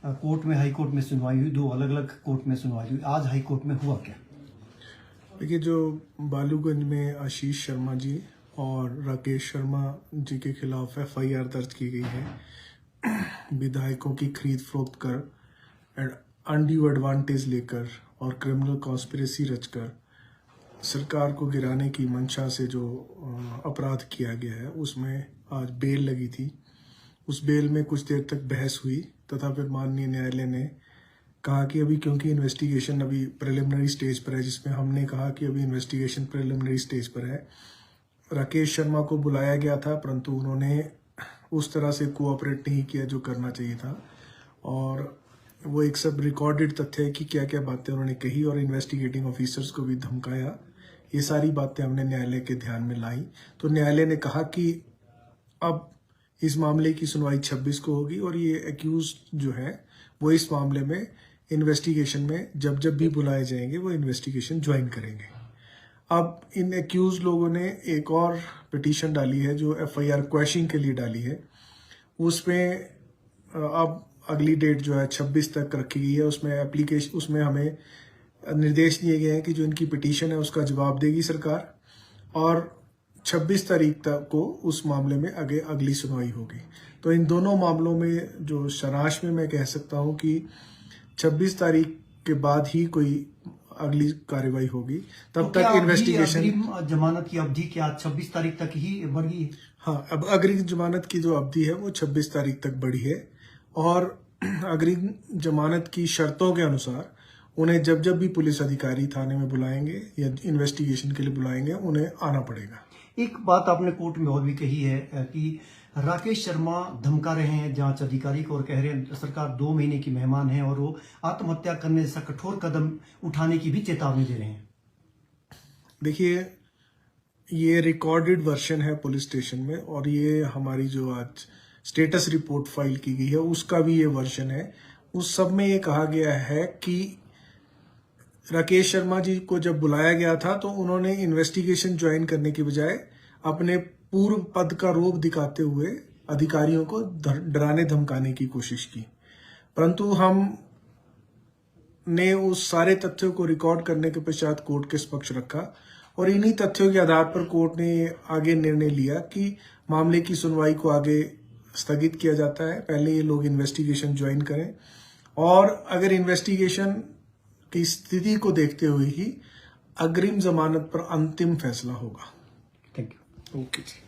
Court में, high court में सुनवाई हुई, दो अलग अलग कोर्ट में सुनवाई हुई। आज हाई कोर्ट में हुआ क्या? देखिए, जो बालूगंज में आशीष शर्मा जी और राकेश शर्मा जी के खिलाफ एफआईआर दर्ज की गई है विधायकों की खरीद फरोख्त कर, अनड्यू एडवांटेज लेकर और क्रिमिनल कॉन्स्पिरेसी रचकर सरकार को गिराने की मंशा से जो अपराध किया गया है, उसमें आज बेल लगी थी। उस बेल में कुछ देर तक बहस हुई तथा फिर माननीय न्यायालय ने कहा कि अभी क्योंकि इन्वेस्टिगेशन अभी प्रिलिमिनरी स्टेज पर है, जिसमें हमने कहा कि अभी इन्वेस्टिगेशन प्रिलिमिनरी स्टेज पर है। राकेश शर्मा को बुलाया गया था, परंतु उन्होंने उस तरह से कोऑपरेट नहीं किया जो करना चाहिए था, और वो एक सब रिकॉर्डेड तथ्य है कि क्या क्या बातें उन्होंने कही और इन्वेस्टिगेटिंग ऑफिसर्स को भी धमकाया। ये सारी बातें हमने न्यायालय के ध्यान में लाई, तो न्यायालय ने कहा कि अब इस मामले की सुनवाई 26 को होगी और ये एक्यूज जो है वो इस मामले में इन्वेस्टिगेशन में जब जब भी बुलाए जाएंगे वो इन्वेस्टिगेशन ज्वाइन करेंगे। अब इन एक्यूज लोगों ने एक और पिटीशन डाली है जो एफआईआर क्वैशिंग के लिए डाली है। उसमें अब अगली डेट जो है 26 तक रखी गई है। उसमें हमें निर्देश दिए गए हैं कि जो इनकी पिटीशन है उसका जवाब देगी सरकार, और 26 तारीख तक को उस मामले में अगली सुनवाई होगी। तो इन दोनों मामलों में जो सारांश में मैं कह सकता हूं कि 26 तारीख के बाद ही कोई अगली कार्रवाई होगी। तब तक इन्वेस्टिगेशन जमानत की अवधि क्या 26 तारीख तक ही बढ़ गई है? हाँ, अब अग्रिम जमानत की जो अवधि है वो 26 तारीख तक बढ़ी है, और अग्रिम जमानत की शर्तों के अनुसार उन्हें जब जब भी पुलिस अधिकारी थाने में बुलाएंगे या इन्वेस्टिगेशन के लिए बुलाएंगे उन्हें आना पड़ेगा। एक बात आपने कोर्ट में और भी कही है कि राकेश शर्मा धमका रहे हैं जांच अधिकारी को और कह रहे हैं सरकार 2 महीने की मेहमान है और वो आत्महत्या करने जैसा कठोर कदम उठाने की भी चेतावनी दे रहे हैं। देखिए, ये रिकॉर्डेड वर्जन है पुलिस स्टेशन में, और ये हमारी जो आज स्टेटस रिपोर्ट फाइल की गई है उसका भी ये वर्जन है। उस सब में ये कहा गया है कि राकेश शर्मा जी को जब बुलाया गया था तो उन्होंने इन्वेस्टिगेशन ज्वाइन करने के बजाय अपने पूर्व पद का रोब दिखाते हुए अधिकारियों को डराने धमकाने की कोशिश की, परंतु हम ने उस सारे तथ्यों को रिकॉर्ड करने के पश्चात कोर्ट के समक्ष रखा, और इन्हीं तथ्यों के आधार पर कोर्ट ने आगे निर्णय लिया कि मामले की सुनवाई को आगे स्थगित किया जाता है। पहले ये लोग इन्वेस्टिगेशन ज्वाइन करें, और अगर इन्वेस्टिगेशन की स्थिति को देखते हुए ही अग्रिम जमानत पर अंतिम फैसला होगा। Thank you. Okay ji.